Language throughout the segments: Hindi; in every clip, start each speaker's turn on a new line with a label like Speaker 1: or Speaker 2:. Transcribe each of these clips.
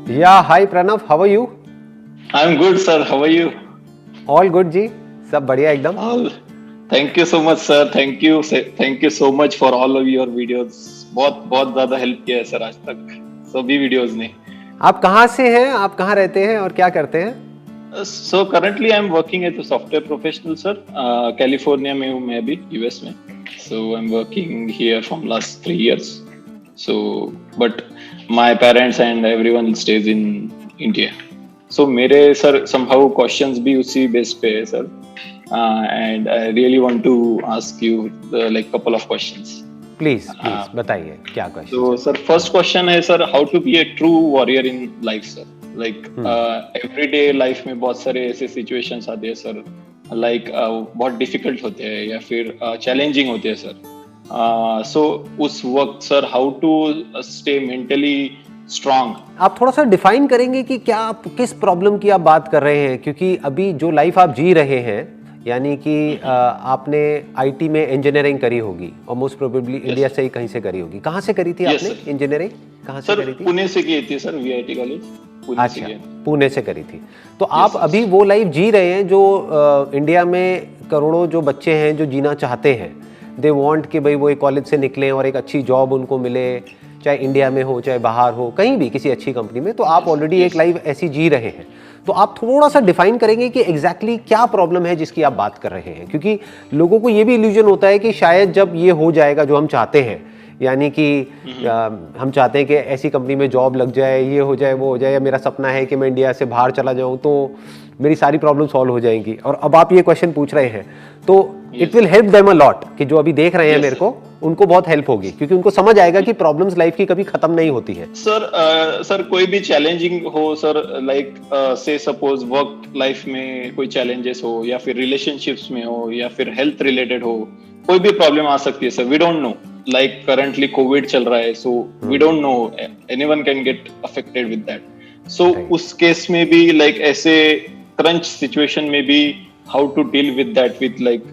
Speaker 1: Yeah, hi Pranav, how are you?
Speaker 2: I'm good, sir. How are you?
Speaker 1: All good जी, सब बढ़िया एकदम।
Speaker 2: All. Thank you so much, sir. Thank you so much for all of your videos. बहुत बहुत ज्यादा हेल्प किया है सर आज तक सभी वीडियोस ने।
Speaker 1: आप कहाँ से हैं, आप कहाँ रहते हैं और क्या करते हैं?
Speaker 2: So currently I'm working as a software professional, sir. California में हूँ मैं अभी यूएस में. So I'm working here from last 3 years. So but my parents and everyone stays in India. So मेरे सर somehow questions भी उसी बेस पे है sir. And I really want to ask you like couple of questions.
Speaker 1: Please बताइए क्या question?
Speaker 2: So sir, first question है sir, how to be a true warrior in life, sir? Like everyday life में बहुत सारे ऐसे situations आते हैं सर, like बहुत difficult होते हैं या फिर challenging होते हैं सर. So उस वक्त sir, how to stay mentally strong?
Speaker 1: आप थोड़ा सा डिफाइन करेंगे कि क्या आप किस प्रॉब्लम की आप बात कर रहे हैं, क्योंकि अभी जो लाइफ आप जी रहे हैं यानी कि आपने आईटी में इंजीनियरिंग करी होगी और मोस्ट प्रोबेबली इंडिया से ही कहीं से करी होगी। कहाँ से करी थी आपने इंजीनियरिंग? कहाँ से करी थी?
Speaker 2: पुणे से की थी सर, वीआईटी कॉलेज।
Speaker 1: अच्छा, पुणे से करी थी। तो आप अभी वो लाइफ जी रहे हैं जो इंडिया में करोड़ों जो बच्चे हैं जो जीना चाहते हैं। दे वांट कि भाई वो एक कॉलेज से निकलें और एक अच्छी जॉब उनको मिले, चाहे इंडिया में हो चाहे बाहर हो, कहीं भी किसी अच्छी कंपनी में। तो आप ऑलरेडी एक लाइफ ऐसी जी रहे हैं। तो आप थोड़ा सा डिफाइन करेंगे कि एग्जैक्टली क्या प्रॉब्लम है जिसकी आप बात कर रहे हैं, क्योंकि लोगों को ये भी इल्यूजन होता है कि शायद जब ये हो जाएगा जो हम चाहते हैं, यानी कि हम चाहते हैं कि ऐसी कंपनी में जॉब लग जाए, ये हो जाए वो हो जाए, या मेरा सपना है कि मैं इंडिया से बाहर चला जाऊं तो मेरी सारी प्रॉब्लम सॉल्व हो जाएंगी। और अब आप ये क्वेश्चन पूछ रहे हैं तो it will help them a lot, कि जो अभी देख रहे हैं मेरे को, उनको बहुत हेल्प होगी, क्योंकि उनको समझ आएगा कि प्रॉब्लम्स लाइफ की कभी खत्म नहीं होती है।
Speaker 2: सर कोई भी चैलेंजिंग हो सर, लाइक से सपोज वर्क लाइफ में कोई चैलेंजेस हो या फिर रिलेशनशिप्स में हो या फिर हेल्थ रिलेटेड हो, कोई भी प्रॉब्लम आ सकती है sir. We don't know, like currently Covid चल रहा है, so we don't know, anyone can get affected with that. So उस केस में भी लाइक ऐसे क्रंच सिचुएशन में भी how to deal with that with like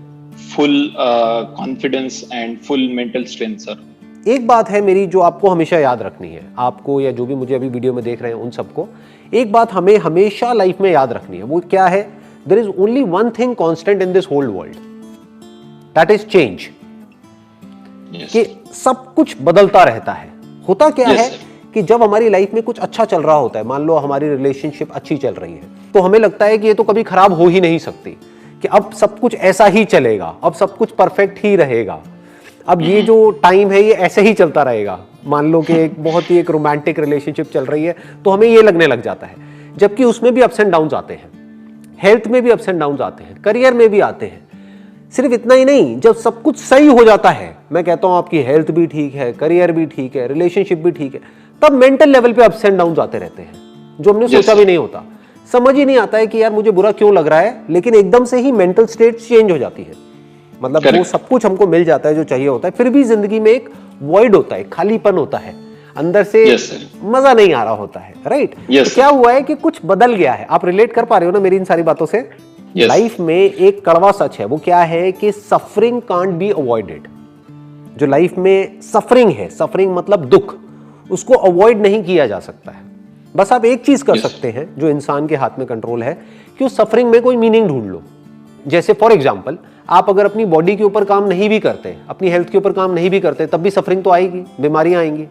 Speaker 2: full confidence and full mental strength sir.
Speaker 1: एक बात है मेरी जो आपको हमेशा याद रखनी है, आपको या जो भी मुझे अभी वीडियो में देख रहे हैं उन सबको, एक बात हमें हमेशा लाइफ में याद रखनी है। वो क्या है? There is only one thing constant in this whole world, that is change. कि सब कुछ बदलता रहता है। होता क्या है कि जब हमारी लाइफ में कुछ अच्छा चल रहा होता है, मान लो हमारी रिलेशनशिप अच्छी चल रही है, तो हमें लगता है कि ये तो कभी खराब हो ही नहीं सकती, कि अब सब कुछ ऐसा ही चलेगा, अब सब कुछ परफेक्ट ही रहेगा, अब ये जो टाइम है ये ऐसे ही चलता रहेगा। मान लो कि एक बहुत ही एक रोमांटिक रिलेशनशिप चल रही है तो हमें ये लगने लग जाता है, जबकि उसमें भी अप्स एंड डाउन्स आते हैं, हेल्थ में भी अप्स एंड डाउन्स आते हैं, करियर में भी आते हैं। सिर्फ इतना ही नहीं, जब सब कुछ सही हो जाता है, मैं कहता हूं आपकी हेल्थ भी ठीक है, करियर भी ठीक है, रिलेशनशिप भी ठीक है, तब मेंटल लेवल पे अप्स एंड डाउन्स आते रहते हैं जो हमने सोचा भी नहीं होता। समझ ही नहीं आता है कि यार मुझे बुरा क्यों लग रहा है, लेकिन एकदम से ही मेंटल स्टेट चेंज हो जाती है। मतलब वो सब कुछ हमको मिल जाता है जो चाहिए होता है, फिर भी जिंदगी में एक वॉइड होता है, खालीपन होता है, अंदर से मजा नहीं आ रहा होता है। राइट? तो क्या हुआ है कि कुछ बदल गया है। आप रिलेट कर पा रहे हो ना मेरी इन सारी बातों से? लाइफ में एक कड़वा सच है, वो क्या है कि सफरिंग कांट बी अवॉइडेड। जो लाइफ में सफरिंग है, सफरिंग मतलब दुख, उसको अवॉइड नहीं किया जा सकता है। बस आप एक चीज कर सकते हैं जो इंसान के हाथ में कंट्रोल है, कि उस सफरिंग में कोई मीनिंग ढूंढ लो। जैसे फॉर एग्जाम्पल, आप अगर अपनी बॉडी के ऊपर काम नहीं भी करते, अपनी हेल्थ के ऊपर काम नहीं भी करते, तब भी सफरिंग तो आएगी, बीमारियां आएंगी।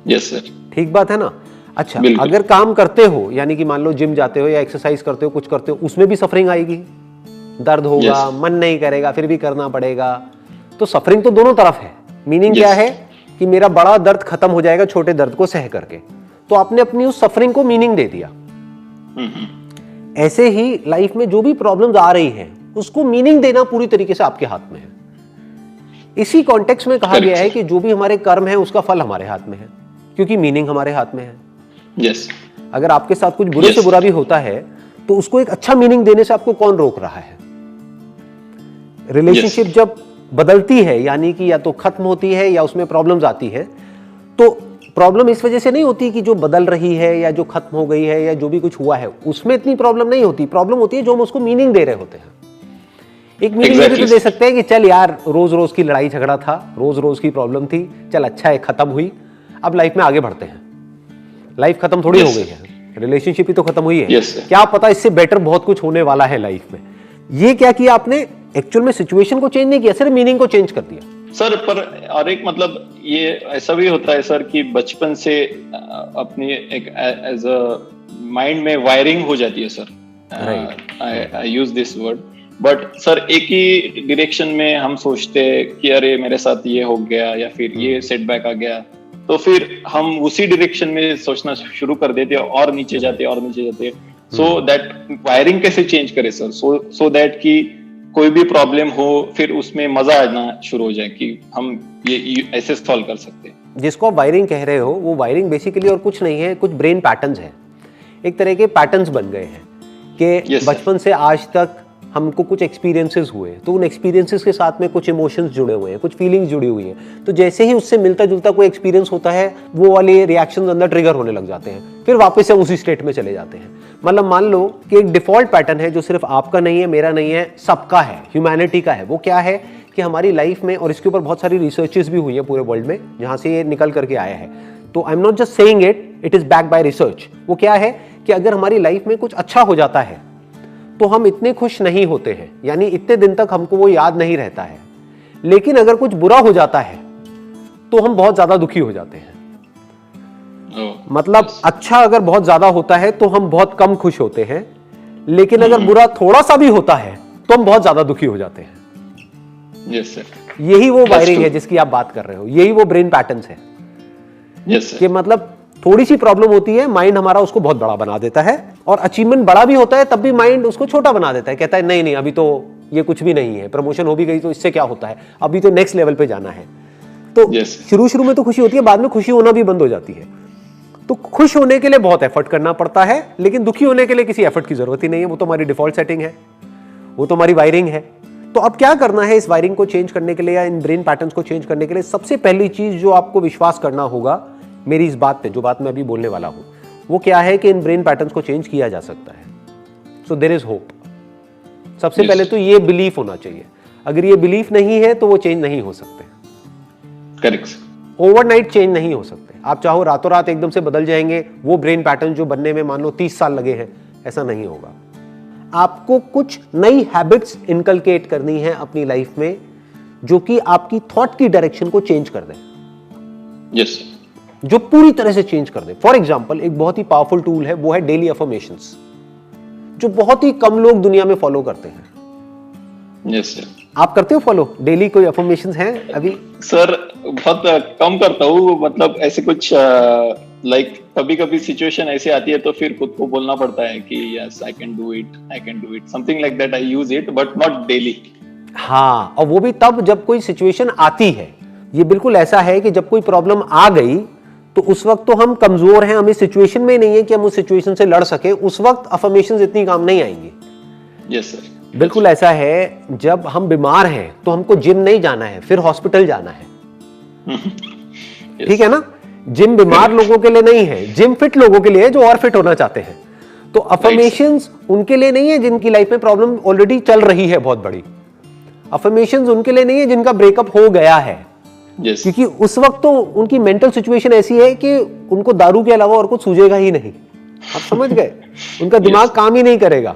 Speaker 2: यस सर,
Speaker 1: ठीक बात है ना? अच्छा, अगर काम करते हो, यानी कि मान लो जिम जाते हो या एक्सरसाइज करते हो, कुछ करते हो, उसमें भी सफरिंग आएगी, दर्द होगा, मन नहीं करेगा, फिर भी करना पड़ेगा। तो सफरिंग तो दोनों तरफ है। मीनिंग क्या है कि मेरा बड़ा दर्द खत्म हो जाएगा छोटे दर्द को सह करके, तो आपने अपनी उस सफरिंग को मीनिंग दे दिया। ऐसे ही लाइफ में जो भी प्रॉब्लम्स आ रही हैं, उसको मीनिंग देना पूरी तरीके से आपके हाथ में है। इसी कॉन्टेक्स्ट में कहा गया है कि जो भी हमारे कर्म है उसका फल हमारे हाथ में है, क्योंकि मीनिंग हमारे हाथ में है। अगर आपके साथ कुछ बुरे से बुरा भी होता है तो उसको एक अच्छा मीनिंग देने से आपको कौन रोक रहा है? रिलेशनशिप जब बदलती है, यानी कि या तो खत्म होती है या उसमें प्रॉब्लम्स आती है, तो प्रॉब्लम इस वजह से नहीं होती कि जो बदल रही है या जो खत्म हो गई है या जो भी कुछ हुआ है उसमें इतनी प्रॉब्लम नहीं होती। प्रॉब्लम होती है जो हम उसको मीनिंग दे रहे होते हैं। एक मीनिंग भी तो दे सकते हैं कि चल यार, रोज रोज की लड़ाई झगड़ा था, रोज रोज की प्रॉब्लम थी, चल अच्छा है खत्म हुई, अब लाइफ में आगे बढ़ते हैं, लाइफ खत्म थोड़ी हो गई है, रिलेशनशिप ही तो खत्म हुई है। क्या पता इससे बेटर बहुत कुछ होने वाला है लाइफ में। ये क्या किया आपने, एक्चुअल में सिचुएशन को चेंज नहीं किया, सिर्फ मीनिंग को चेंज कर दिया
Speaker 2: सर। पर और एक मतलब ये ऐसा भी होता है सर कि बचपन से अपनी एक एज अ माइंड में वायरिंग हो जाती है sir. I use this word, but sir एक ही डायरेक्शन में हम सोचते हैं कि अरे मेरे साथ ये हो गया या फिर ये सेटबैक आ गया, तो फिर हम उसी डायरेक्शन में सोचना शुरू कर देते हैं और नीचे जाते हैं। सो दैट वायरिंग कैसे चेंज करे सर, सो दैट कि कोई भी प्रॉब्लम हो फिर उसमें मजा आना शुरू हो जाए कि हम ये ऐसे सॉल्व कर सकते हैं।
Speaker 1: जिसको आप वायरिंग कह रहे हो, वो वायरिंग बेसिकली और कुछ नहीं है, कुछ ब्रेन पैटर्न्स है, एक तरह के पैटर्न्स बन गए हैं कि बचपन से आज तक हमको कुछ एक्सपीरियंसेस हुए, तो उन एक्सपीरियंसेस के साथ में कुछ इमोशंस जुड़े हुए हैं, कुछ फीलिंग्स जुड़ी हुई हैं, तो जैसे ही उससे मिलता जुलता कोई एक्सपीरियंस होता है, वो वाले रिएक्शंस अंदर ट्रिगर होने लग जाते हैं, फिर वापस से उसी स्टेट में चले जाते हैं। मतलब मान लो कि एक डिफॉल्ट पैटर्न है जो सिर्फ आपका नहीं है, मेरा नहीं है, सबका है, ह्यूमैनिटी का है। वो क्या है कि हमारी लाइफ में, और इसके ऊपर बहुत सारी रिसर्चेस भी हुई है पूरे वर्ल्ड में जहां से ये निकल करके आया है, तो I am not just saying it, it is backed by research. वो क्या है कि अगर हमारी लाइफ में कुछ अच्छा हो जाता है तो हम इतने खुश नहीं होते हैं, यानी इतने दिन तक हमको वो याद नहीं रहता है। लेकिन अगर कुछ बुरा हो जाता है तो हम बहुत ज्यादा दुखी हो जाते हैं। मतलब अच्छा अगर बहुत ज्यादा होता है तो हम बहुत कम खुश होते हैं, लेकिन अगर बुरा थोड़ा सा भी होता है तो हम बहुत ज्यादा दुखी हो जाते हैं।
Speaker 2: Yes sir.
Speaker 1: यही वो वायरिंग है जिसकी आप बात कर रहे हो, यही वो ब्रेन पैटर्न्स है।
Speaker 2: Yes sir.
Speaker 1: कि मतलब थोड़ी सी प्रॉब्लम होती है, माइंड हमारा उसको बहुत बड़ा बना देता है, और अचीवमेंट बड़ा भी होता है तब भी माइंड उसको छोटा बना देता है, कहता है नहीं नहीं अभी तो ये कुछ भी नहीं है, प्रमोशन हो भी गई तो इससे क्या होता है, अभी तो नेक्स्ट लेवल पे जाना है। तो शुरू में तो खुशी होती है, बाद में खुशी होना भी बंद हो जाती है। तो खुश होने के लिए बहुत एफर्ट करना पड़ता है, लेकिन दुखी होने के लिए किसी एफर्ट की जरूरत ही नहीं है, वो तो हमारी डिफॉल्ट सेटिंग है, वो तो हमारी वायरिंग है। तो अब क्या करना है इस वायरिंग को चेंज करने के लिए या इन ब्रेन पैटर्न्स को चेंज करने के लिए? सबसे पहली चीज जो आपको विश्वास करना होगा मेरी इस बात पे, जो बात मैं अभी बोलने वाला हूं, वो क्या है कि इन ब्रेन पैटर्न्स को चेंज किया जा सकता है। So there is hope. सबसे पहले तो ये बिलीफ होना चाहिए। अगर ये बिलीफ नहीं है तो वो चेंज नहीं हो सकते।
Speaker 2: करेक्ट।
Speaker 1: ओवरनाइट चेंज नहीं हो सकते। आप चाहो रातों रात एकदम से बदल जाएंगे, वो ब्रेन पैटर्न जो बनने में मान लो 30 साल लगे हैं, ऐसा नहीं होगा। आपको कुछ नई हैबिट्स इनकलकेट करनी है अपनी लाइफ में, जो कि आपकी थॉट की डायरेक्शन को चेंज कर दें।
Speaker 2: यस।
Speaker 1: जो पूरी तरह से चेंज कर दे। फॉर एग्जाम्पल एक बहुत ही पावरफुल टूल है, वो है डेली अफर्मेशंस, जो बहुत ही कम लोग दुनिया में फॉलो करते हैं।
Speaker 2: Yes sir.
Speaker 1: आप करते हो फॉलो डेली? कोई अफर्मेशंस हैं अभी?
Speaker 2: सर बहुत कम करता हूँ, मतलब ऐसे कुछ लाइक कभी कभी सिचुएशन ऐसे आती है तो फिर खुद को बोलना पड़ता है कि yes I can do it, something like that. I use it but not daily.
Speaker 1: हाँ, और वो भी तब जब कोई सिचुएशन आती है। ये बिल्कुल ऐसा है कि जब कोई प्रॉब्लम आ गई तो उस वक्त तो हम कमजोर हैं, हम इस सिचुएशन में नहीं है कि हम उस सिचुएशन से लड़ सके, उस वक्त अफर्मेशंस इतनी काम नहीं आएंगी।
Speaker 2: Yes sir.
Speaker 1: बिल्कुल ऐसा है, जब हम बीमार हैं तो हमको जिम नहीं जाना है, फिर हॉस्पिटल जाना है। ठीक है ना? जिम बीमार लोगों के लिए नहीं है, जिम फिट लोगों के लिए है जो और फिट होना चाहते हैं। तो अफर्मेशंस उनके लिए नहीं है जिनकी लाइफ में प्रॉब्लम ऑलरेडी चल रही है बहुत बड़ी। अफर्मेशंस उनके लिए नहीं है जिनका ब्रेकअप हो गया है।
Speaker 2: Yes.
Speaker 1: क्योंकि उस वक्त तो उनकी मेंटल सिचुएशन ऐसी है कि उनको दारू के अलावा और कुछ सूझेगा ही नहीं। आप समझ गए? उनका दिमाग काम ही नहीं करेगा।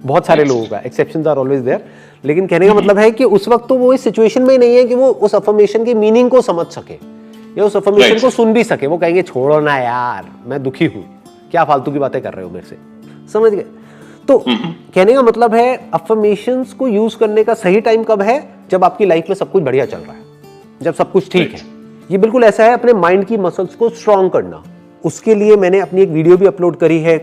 Speaker 1: बहुत सारे लोगों का, एक्सेप्शंस आर ऑलवेज देयर, लेकिन कहने का मतलब है कि उस वक्त तो वो इस सिचुएशन में ही नहीं है कि वो उस अफर्मेशन की मीनिंग को समझ सके या उस अफर्मेशन को सुन भी सके। वो कहेंगे छोड़ो ना यार, मैं दुखी हूं, क्या फालतू की बातें कर रहे हो मेरे से। समझ गए? तो कहने का मतलब है अफर्मेशंस को यूज करने का सही टाइम कब है? जब आपकी लाइफ में सब कुछ बढ़िया चल रहा है, जब सब कुछ ठीक है। ये बिल्कुल ऐसा है अपने माइंड की मसल्स को स्ट्रॉन्ग करना। उसके लिए मैंने अपनी एक वीडियो भी अपलोड करी है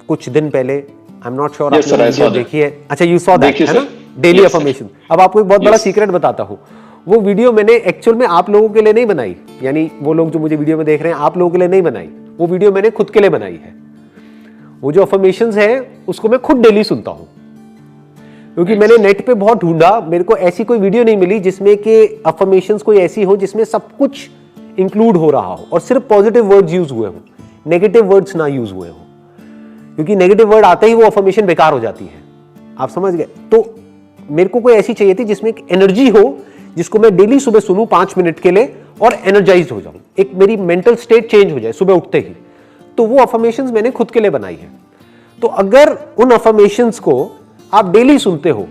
Speaker 1: कुछ दिन पहले। आई एम नॉट श्योर आपने वीडियो देखी है? अच्छा, यू सॉ दैट, है ना? Daily affirmation. अब आपको एक बहुत बड़ा सीक्रेट बताता हूं। वो वीडियो मैंने एक्चुअल में आप लोगों के लिए नहीं बनाई, यानी वो लोग जो मुझे वीडियो में देख रहे हैं आप लोगों के लिए नहीं बनाई। वो वीडियो मैंने खुद के लिए बनाई है। वो जो अफर्मेशंस है उसको मैं खुद डेली सुनता हूं, क्योंकि मैंने नेट पे बहुत ढूंढा, मेरे को ऐसी कोई वीडियो नहीं मिली जिसमें कि अफर्मेशंस कोई ऐसी हो जिसमें सब कुछ इंक्लूड हो रहा हो और सिर्फ पॉजिटिव वर्ड्स यूज हुए हो, नेगेटिव वर्ड्स ना यूज हुए हो। क्योंकि नेगेटिव वर्ड आते ही वो अफर्मेशन बेकार हो जाती है। आप समझ गए? तो मेरे को कोई ऐसी चाहिए थी जिसमें एक एनर्जी हो, जिसको मैं डेली सुबह सुनूं 5 मिनट के लिए और एनर्जाइज हो जाऊं, एक मेरी मेंटल स्टेट चेंज हो जाए सुबह उठते ही, तो वो अफर्मेशंस मैंने खुद के लिए बनाई है। तो अगर उन अफर्मेशंस को आप डेली सुनते हो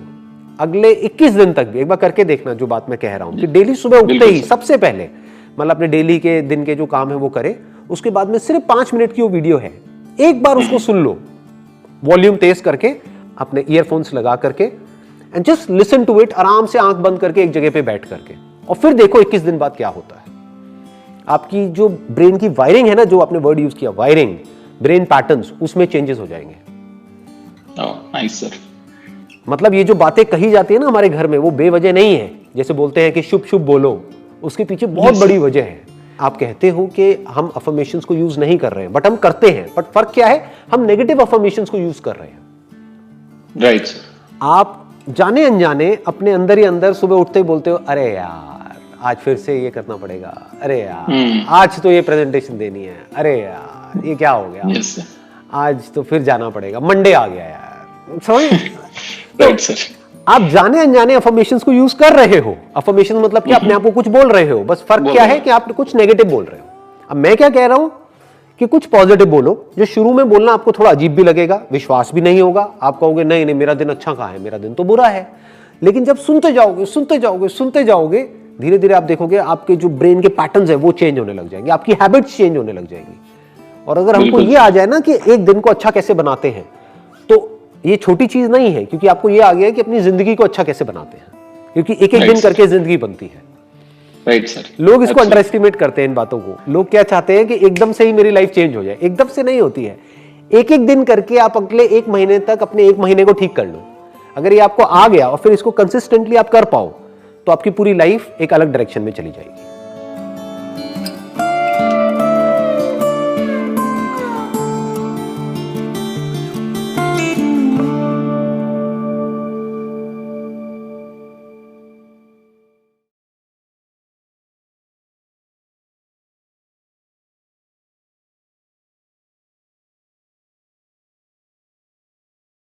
Speaker 1: अगले 21 दिन तक भी, एक बार करके देखना जो बात मैं कह रहा हूं कि डेली सुबह उठते ही सबसे पहले मतलब अपने डेली के दिन के जो काम है वो करे, उसके बाद में सिर्फ 5 मिनट की वो वीडियो है, एक बार उसको सुन लो वॉल्यूम तेज करके, अपने ईयरफोन्स लगा करके, and just listen to it, आराम से आंख बंद करके एक जगह पे बैठ करके, और फिर देखो 21 दिन बाद क्या होता है। आपकी जो ब्रेन की वायरिंग है ना, जो आपने वर्ड यूज किया वायरिंग, ब्रेन पैटर्न्स, उसमें चेंजेस हो जाएंगे।
Speaker 2: Nice sir.
Speaker 1: मतलब ये जो बातें कही जाती है ना हमारे घर में, वो बेवजह नहीं है। जैसे बोलते हैं कि शुभ शुभ बोलो, उसके पीछे बहुत बड़ी वजह है। आप कहते हो कि हम अफर्मेशंस को यूज नहीं कर रहे हैं, बट हम करते हैं। बट फर्क क्या है, हम नेगेटिव अफर्मेशंस को यूज कर रहे हैं।
Speaker 2: राइट।
Speaker 1: आप जाने अनजाने अपने अंदर ही अंदर सुबह उठते ही बोलते हो, अरे यार आज फिर से ये करना पड़ेगा, अरे यार आज तो ये प्रेजेंटेशन देनी है, अरे यार ये क्या हो गया, आज तो फिर जाना पड़ेगा, मंडे आ गया यार, समझ।
Speaker 2: Right sir.
Speaker 1: आप जाने अनजाने अफर्मेशंस को यूज कर रहे हो। अफर्मेशन मतलब कि अपने आप को कुछ बोल रहे हो, बस फर्क क्या है कि आप कुछ नेगेटिव बोल रहे हो। अब मैं क्या कह रहा हूं कि कुछ पॉजिटिव बोलो। जो शुरू में बोलना आपको थोड़ा अजीब भी लगेगा, विश्वास भी नहीं होगा, आप कहोगे नहीं नहीं मेरा दिन अच्छा कहां है, मेरा दिन तो बुरा है। लेकिन जब सुनते जाओगे सुनते जाओगे सुनते जाओगे, धीरे धीरे आप देखोगे आपके जो ब्रेन के पैटर्न्स है वो चेंज होने लग जाएंगे, आपकी हैबिट्स चेंज होने लग जाएंगी। और अगर हमको ये आ जाए ना कि एक दिन को अच्छा कैसे बनाते हैं, तो ये छोटी चीज नहीं है, क्योंकि आपको ये आ गया है कि अपनी जिंदगी को अच्छा कैसे बनाते हैं, क्योंकि एक एक दिन करके जिंदगी बनती है।
Speaker 2: Right sir.
Speaker 1: लोग इसको अंडर एस्टिमेट करते हैं इन बातों को। लोग क्या चाहते हैं कि एकदम से ही मेरी लाइफ चेंज हो जाए। एकदम से नहीं होती है, एक एक दिन करके आप अगले 1 महीने तक अपने 1 महीने को ठीक कर लो। अगर ये आपको आ गया और फिर इसको कंसिस्टेंटली आप कर पाओ, तो आपकी पूरी लाइफ एक अलग डायरेक्शन में चली जाएगी।